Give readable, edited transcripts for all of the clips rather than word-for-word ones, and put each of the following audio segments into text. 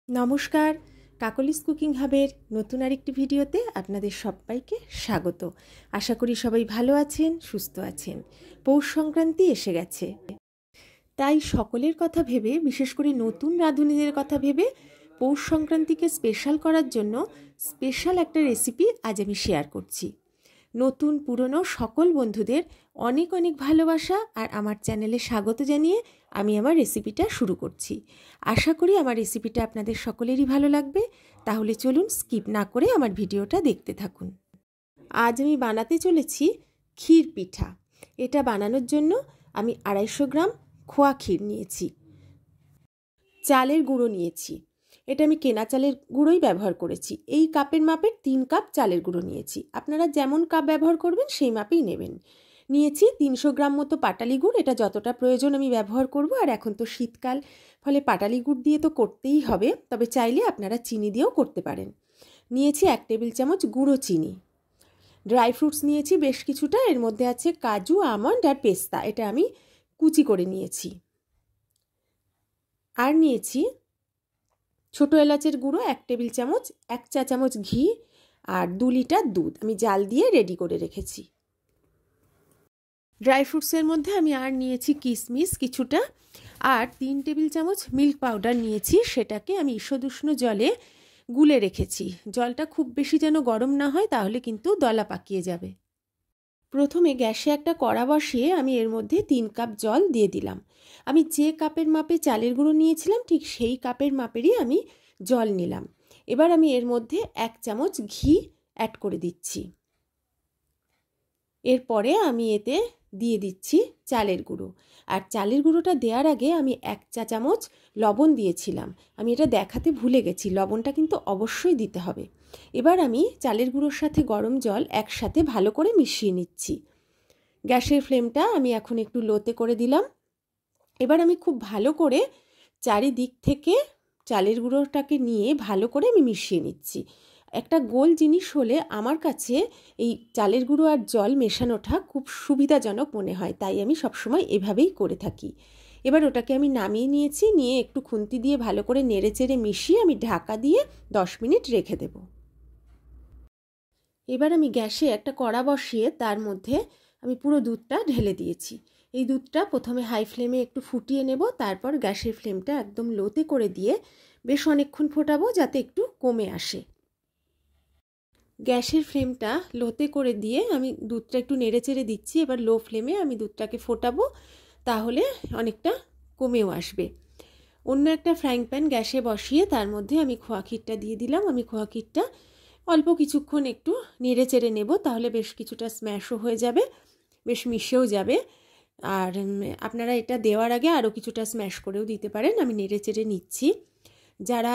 নমস্কার, কাকলিস কুকিং হাবের নতুন আরেকটি ভিডিওতে আপনাদের সবাইকে স্বাগত। আশা করি সবাই ভালো আছেন, সুস্থ আছেন। পৌষ সংক্রান্তি এসে গেছে, তাই সকলের কথা ভেবে, বিশেষ করে নতুন রাঁধুনিদের কথা ভেবে পৌষ সংক্রান্তিকে স্পেশাল করার জন্য স্পেশাল একটা রেসিপি আজ আমি শেয়ার করছি। নতুন পুরনো সকল বন্ধুদের অনেক অনেক ভালোবাসা আর আমার চ্যানেলে স্বাগত জানিয়ে আমি আমার রেসিপিটা শুরু করছি। আশা করি আমার রেসিপিটা আপনাদের সকলেরই ভালো লাগবে। তাহলে চলুন স্কিপ না করে আমার ভিডিওটা দেখতে থাকুন। আজ আমি বানাতে চলেছি ক্ষীর পিঠা। এটা বানানোর জন্য আমি 250 গ্রাম খোয়া ক্ষীর নিয়েছি। চালের গুঁড়ো নিয়েছি, এটা আমি কেনা চালের গুঁড়োই ব্যবহার করেছি। এই কাপের মাপের 3 কাপ চালের গুঁড়ো নিয়েছি। আপনারা যেমন কাপ ব্যবহার করবেন সেই মাপেই নেবেন। নিয়েছি 300 গ্রাম মতো পাটালি গুড়, এটা যতটা প্রয়োজন আমি ব্যবহার করব। আর এখন তো শীতকাল, ফলে পাটালি গুড় দিয়ে তো করতেই হবে, তবে চাইলে আপনারা চিনি দিয়েও করতে পারেন। নিয়েছি 1 টেবিল চামচ গুঁড়ো চিনি। ড্রাই ফ্রুটস নিয়েছি বেশ কিছুটা, এর মধ্যে আছে কাজু, আমন্ড আর পেস্তা, এটা আমি কুচি করে নিয়েছি। আর নিয়েছি ছোটো এলাচের গুঁড়ো 1 টেবিল চামচ, 1 চা চামচ ঘি আর 2 লিটার দুধ আমি জাল দিয়ে রেডি করে রেখেছি। ড্রাই ফ্রুটসের মধ্যে আমি আর নিয়েছি কিশমিশ কিছুটা, আর 3 টেবিল চামচ মিল্ক পাউডার নিয়েছি। সেটাকে আমি ঈষদুষ্ণ জলে গুলে রেখেছি। জলটা খুব বেশি যেন গরম না হয়, তাহলে কিন্তু দলা পাকিয়ে যাবে। প্রথমে গ্যাসে একটা কড়া বসিয়ে আমি এর মধ্যে 3 কাপ জল দিয়ে দিলাম। আমি যে কাপের মাপে চালের গুঁড়ো নিয়েছিলাম ঠিক সেই কাপের মাপেরই আমি জল নিলাম। এবার আমি এর মধ্যে 1 চামচ ঘি অ্যাড করে দিচ্ছি। এরপরে আমি এতে দিয়ে দিচ্ছি চালের গুঁড়ো। আর চালের গুঁড়োটা দেওয়ার আগে আমি 1 চা চামচ লবণ দিয়েছিলাম। আমি এটা দেখাতে ভুলে গেছি, লবণটা কিন্তু অবশ্যই দিতে হবে। এবার আমি চালের গুঁড়োর সাথে গরম জল একসাথে ভালো করে মিশিয়ে নিচ্ছি। গ্যাসের ফ্লেমটা আমি এখন একটু লোতে করে দিলাম। এবার আমি খুব ভালো করে চারিদিক থেকে চালের গুঁড়োটাকে নিয়ে ভালো করে আমি মিশিয়ে নিচ্ছি। একটা গোল জিনিস হলে আমার কাছে এই চালের গুঁড়ো আর জল মেশানোটা খুব সুবিধাজনক মনে হয়, তাই আমি সবসময় এভাবেই করে থাকি। এবার ওটাকে আমি নামিয়ে নিয়েছি, নিয়ে একটু খুন্তি দিয়ে ভালো করে নেড়েচেড়ে মিশিয়ে আমি ঢাকা দিয়ে 10 মিনিট রেখে দেব। এবার আমি গ্যাসে একটা কড়া বসিয়ে তার মধ্যে আমি পুরো দুধটা ঢেলে দিয়েছি। এই দুধটা প্রথমে হাই ফ্লেমে একটু ফুটিয়ে নেব, তারপর গ্যাসের ফ্লেমটা একদম লোতে করে দিয়ে বেশ অনেকক্ষণ ফোটাবো যাতে একটু কমে আসে। গ্যাসের ফ্লেমটা লোতে করে দিয়ে আমি দুধটা একটু নেড়েচেড়ে দিচ্ছি। এবার লো ফ্লেমে আমি দুধটাকে ফোটাবো, তাহলে অনেকটা কমেও আসবে। অন্য একটা ফ্রাইং প্যান গ্যাসে বসিয়ে তার মধ্যে আমি খোয়া ক্ষীরটা দিয়ে দিলাম। আমি খোয়া ক্ষীরটা অল্প কিছুক্ষণ একটু নেড়েচেড়ে নেব, তাহলে বেশ কিছুটা স্ম্যাশও হয়ে যাবে, বেশ মিশেও যাবে। আর আপনারা এটা দেওয়ার আগে আরও কিছুটা স্ম্যাশ করেও দিতে পারেন। আমি নেড়েচেড়ে নিচ্ছি। যারা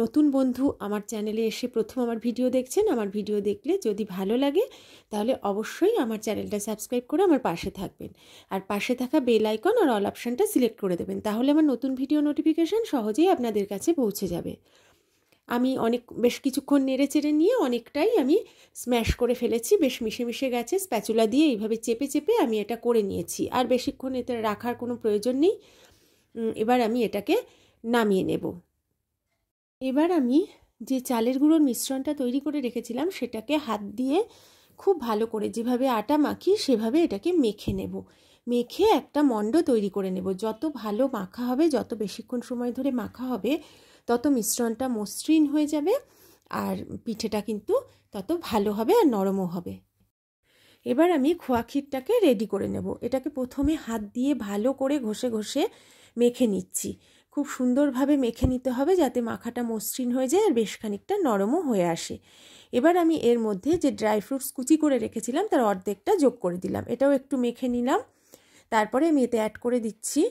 নতুন বন্ধু আমার চ্যানেলে এসে প্রথম আমার ভিডিও দেখছেন, আমার ভিডিও দেখলে যদি ভালো লাগে তাহলে অবশ্যই আমার চ্যানেলটা সাবস্ক্রাইব করে আমার পাশে থাকবেন। আর পাশে থাকা বেল আইকন আর অল অপশানটা সিলেক্ট করে দেবেন, তাহলে আমার নতুন ভিডিও নোটিফিকেশান সহজেই আপনাদের কাছে পৌঁছে যাবে। আমি বেশ কিছুক্ষণ নেড়েচেড়ে নিয়ে অনেকটাই আমি স্ম্যাশ করে ফেলেছি, বেশ মিশে মিশে গেছে। স্প্যাচুলা দিয়ে এইভাবে চেপে চেপে আমি এটা করে নিয়েছি, আর বেশিক্ষণ এতে রাখার কোনো প্রয়োজন নেই। এবার আমি এটাকে নামিয়ে নেব। এবার আমি যে চালের গুঁড়োর মিশ্রণটা তৈরি করে রেখেছিলাম সেটাকে হাত দিয়ে খুব ভালো করে, যেভাবে আটা মাখি সেভাবে এটাকে মেখে নেব। মেখে একটা মণ্ড তৈরি করে নেব। যত ভালো মাখা হবে, যত বেশিক্ষণ সময় ধরে মাখা হবে, তত মিশ্রণটা মসৃণ হয়ে যাবে, আর পিঠেটা কিন্তু তত ভালো হবে আর নরমও হবে। এবার আমি খোয়া ক্ষীরটাকে রেডি করে নেব। এটাকে প্রথমে হাত দিয়ে ভালো করে ঘষে ঘষে মেখে নিচ্ছি। খুব সুন্দরভাবে মেখে নিতে হবে যাতে মাখাটা মসৃণ হয়ে যায় আর বেশ খানিকটা নরমও হয়ে আসে। এবার আমি এর মধ্যে যে ড্রাই ফ্রুটস কুচি করে রেখেছিলাম তার অর্ধেকটা যোগ করে দিলাম। এটাও একটু মেখে নিলাম। তারপরে আমি এতে অ্যাড করে দিচ্ছি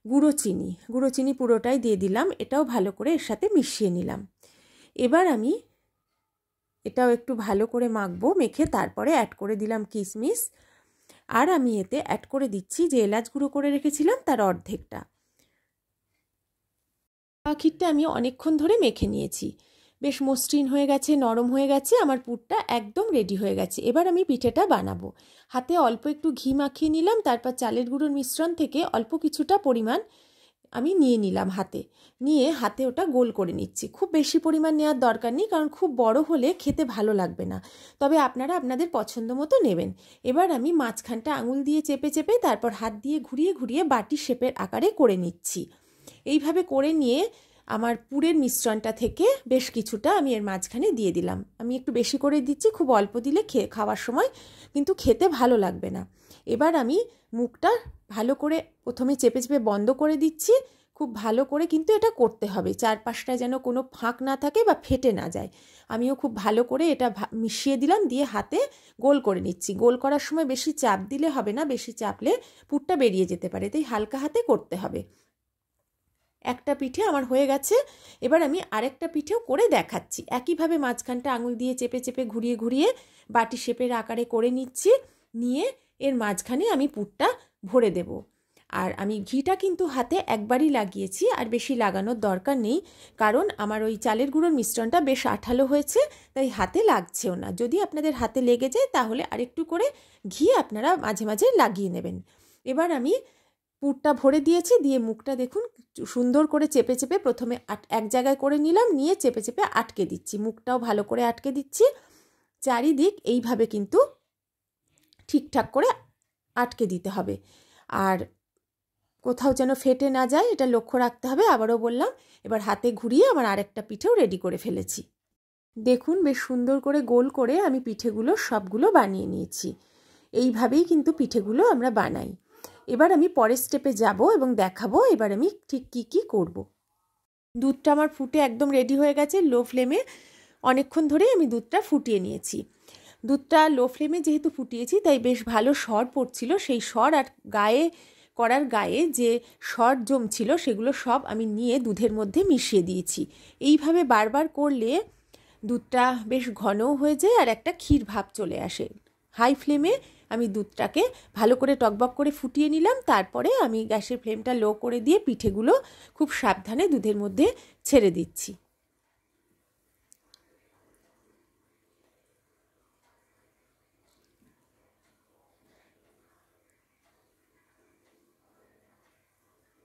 গুঁড়ো চিনি। গুঁড়ো চিনি পুরোটাই দিয়ে দিলাম। এটাও ভালো করে এর সাথে মিশিয়ে নিলাম। এবার আমি এটাও একটু ভালো করে মাখবো। মেখে তারপরে অ্যাড করে দিলাম কিশমিশ, আর আমি এতে অ্যাড করে দিচ্ছি যে এলাচ গুঁড়ো করে রেখেছিলাম তার অর্ধেকটা। ক্ষীরটা আমি অনেকক্ষণ ধরে মেখে নিয়েছি, বেশ মসৃণ হয়ে গেছে, নরম হয়ে গেছে, আমার পুরটা একদম রেডি হয়ে গেছে। এবার আমি পিঠেটা বানাবো। হাতে অল্প একটু ঘি মাখিয়ে নিলাম, তারপর চালের গুঁড়োর মিশ্রণ থেকে অল্প কিছুটা পরিমাণ আমি নিয়ে নিলাম হাতে, নিয়ে হাতে ওটা গোল করে নিচ্ছি। খুব বেশি পরিমাণ নেওয়ার দরকার নেই, কারণ খুব বড় হলে খেতে ভালো লাগবে না, তবে আপনারা আপনাদের পছন্দ মতো নেবেন। এবার আমি মাঝখানটা আঙুল দিয়ে চেপে চেপে তারপর হাত দিয়ে ঘুরিয়ে ঘুরিয়ে বাটি শেপের আকারে করে নিচ্ছি। এইভাবে করে নিয়ে আমার পুরের মিশ্রণটা থেকে বেশ কিছুটা আমি এর মাঝখানে দিয়ে দিলাম। আমি একটু বেশি করে দিচ্ছি, খুব অল্প দিলে খাওয়ার সময় কিন্তু খেতে ভালো লাগবে না। এবার আমি মুখটা ভালো করে প্রথমে চেপে চেপে বন্ধ করে দিচ্ছি। খুব ভালো করে কিন্তু এটা করতে হবে, চারপাশটা যেন কোনো ফাঁক না থাকে বা ফেটে না যায়। আমিও খুব ভালো করে এটা মিশিয়ে দিলাম, দিয়ে হাতে গোল করে নিচ্ছি। গোল করার সময় বেশি চাপ দিলে হবে না, বেশি চাপলে পুরটা বেরিয়ে যেতে পারে, তাই হালকা হাতে করতে হবে। একটা পিঠে আমার হয়ে গেছে, এবার আমি আরেকটা পিঠেও করে দেখাচ্ছি। একইভাবে মাঝখানটা আঙুল দিয়ে চেপে চেপে ঘুরিয়ে ঘুরিয়ে বাটি শেপের আকারে করে নিচ্ছি। নিয়ে এর মাঝখানে আমি পুরটা ভরে দেব। আর আমি ঘিটা কিন্তু হাতে একবারই লাগিয়েছি, আর বেশি লাগানোর দরকার নেই, কারণ আমার ওই চালের গুঁড়োর মিশ্রণটা বেশ আঠালো হয়েছে, তাই হাতে লাগছেও না। যদি আপনাদের হাতে লেগে যায় তাহলে আরেকটু করে ঘি আপনারা মাঝে মাঝে লাগিয়ে নেবেন। এবার আমি পুরটা ভরে দিয়েছি, দিয়ে মুখটা দেখুন সুন্দর করে চেপে চেপে প্রথমে এক জায়গায় করে নিলাম, নিয়ে চেপে চেপে আটকে দিচ্ছি। মুখটাও ভালো করে আটকে দিচ্ছি, চারিদিক এইভাবে কিন্তু ঠিকঠাক করে আটকে দিতে হবে, আর কোথাও যেন ফেটে না যায় এটা লক্ষ্য রাখতে হবে। আবারও বললাম, এবার হাতে ঘুরিয়ে আমার আরেকটা পিঠেও রেডি করে ফেলেছি। দেখুন বেশ সুন্দর করে গোল করে আমি পিঠেগুলো সবগুলো বানিয়ে নিয়েছি। এইভাবেই কিন্তু পিঠেগুলো আমরা বানাই। এবার আমি পরের স্টেপে যাব এবং দেখাবো এবার আমি ঠিক কি করব। দুধটা আমার ফুটে একদম রেডি হয়ে গেছে। লো ফ্লেমে অনেকক্ষণ ধরে আমি দুধটা ফুটিয়ে নিয়েছি। দুধটা লো ফ্লেমে যেহেতু ফুটিয়েছি তাই বেশ ভালো সর পড়ছিল। সেই সর আর গায়ে যে সর জমছিল সেগুলো সব আমি নিয়ে দুধের মধ্যে মিশিয়ে দিয়েছি। এইভাবে বারবার করলে দুধটা বেশ ঘনও হয়ে যায় আর একটা ক্ষীর ভাব চলে আসে। হাই ফ্লেমে আমি দুধটাকে ভালো করে টকবক করে ফুটিয়ে নিলাম, তারপরে আমি গ্যাসের ফ্লেমটা লো করে দিয়ে পিঠেগুলো খুব সাবধানে দুধের মধ্যে ছেড়ে দিচ্ছি।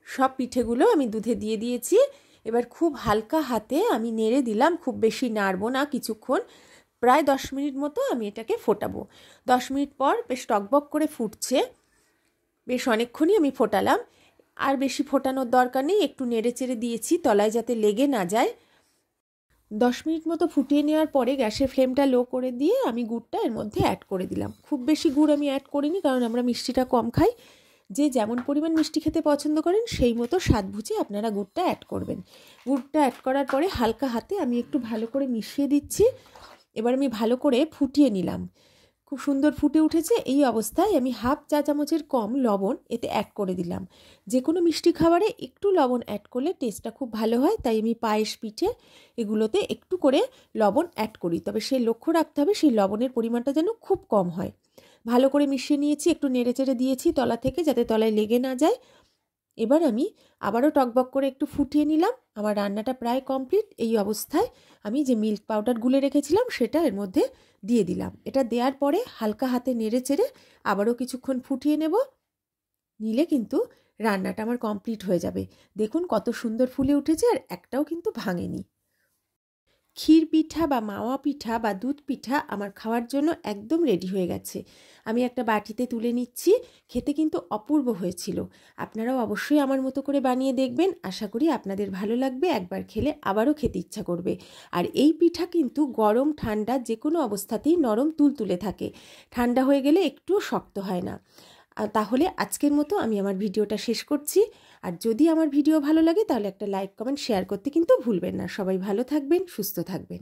সব পিঠেগুলো আমি দুধে দিয়ে দিয়েছি। এবার খুব হালকা হাতে আমি নেড়ে দিলাম, খুব বেশি নাড়বো না, কিছুক্ষণ প্রায় 10 মিনিট মতো আমি এটাকে ফোটাবো। 10 মিনিট পর বেশ টকবক করে ফুটছে, বেশ অনেকক্ষণই আমি ফোটালাম। আর বেশি ফোটানোর দরকার নেই, একটু নেড়ে চেড়ে দিয়েছি তলায় যাতে লেগে না যায়। 10 মিনিট মতো ফুটিয়ে নেওয়ার পরে গ্যাসের ফ্লেমটা লো করে দিয়ে আমি গুড়টা এর মধ্যে অ্যাড করে দিলাম। খুব বেশি গুড় আমি অ্যাড করিনি, কারণ আমরা মিষ্টিটা কম খাই। যে যেমন পরিমাণ মিষ্টি খেতে পছন্দ করেন সেই মতো স্বাদ বুঝে আপনারা গুড়টা অ্যাড করবেন। গুড়টা অ্যাড করার পরে হালকা হাতে আমি একটু ভালো করে মিশিয়ে দিচ্ছি। এবার আমি ভালো করে ফুটিয়ে নিলাম, খুব সুন্দর ফুটে উঠেছে। এই অবস্থায় আমি হাফ চা চামচের কম লবণ এতে অ্যাড করে দিলাম। যে কোনো মিষ্টি খাবারে একটু লবণ অ্যাড করলে টেস্টটা খুব ভালো হয়, তাই আমি পায়েস পিঠে এগুলোতে একটু করে লবণ অ্যাড করি, তবে সে লক্ষ্য রাখতে হবে সেই লবণের পরিমাণটা যেন খুব কম হয়। ভালো করে মিশিয়ে নিয়েছি, একটু নেড়েচেড়ে দিয়েছি তলা থেকে যাতে তলায় লেগে না যায়। এবার আমি আবারও টকবক করে একটু ফুটিয়ে নিলাম। আমার রান্নাটা প্রায় কমপ্লিট। এই অবস্থায় আমি যে মিল্ক পাউডার গুলে রেখেছিলাম সেটা এর মধ্যে দিয়ে দিলাম। এটা দেওয়ার পরে হালকা হাতে নেড়ে চেড়ে আবারও কিছুক্ষণ ফুটিয়ে নেব, নিলে কিন্তু রান্নাটা আমার কমপ্লিট হয়ে যাবে। দেখুন কত সুন্দর ফুলে উঠেছে, আর একটাও কিন্তু ভাঙেনি। ক্ষীর পিঠা বা মাওয়া পিঠা বা দুধ পিঠা আমার খাওয়ার জন্য একদম রেডি হয়ে গেছে। আমি একটা বাটিতে তুলে নিচ্ছি। খেতে কিন্তু অপূর্ব হয়েছিল। আপনারাও অবশ্যই আমার মতো করে বানিয়ে দেখবেন, আশা করি আপনাদের ভালো লাগবে। একবার খেলে আবারও খেতে ইচ্ছা করবে। আর এই পিঠা কিন্তু গরম ঠান্ডা যে কোনো অবস্থাতেই নরম তুলতুলে থাকে, ঠান্ডা হয়ে গেলে একটুও শক্ত হয় না। তাহলে আজকের মতো আমি আমার ভিডিওটা শেষ করছি। আর যদি আমার ভিডিও ভালো লাগে তাহলে একটা লাইক কমেন্ট শেয়ার করতে কিন্তু ভুলবেন না। সবাই ভালো থাকবেন, সুস্থ থাকবেন।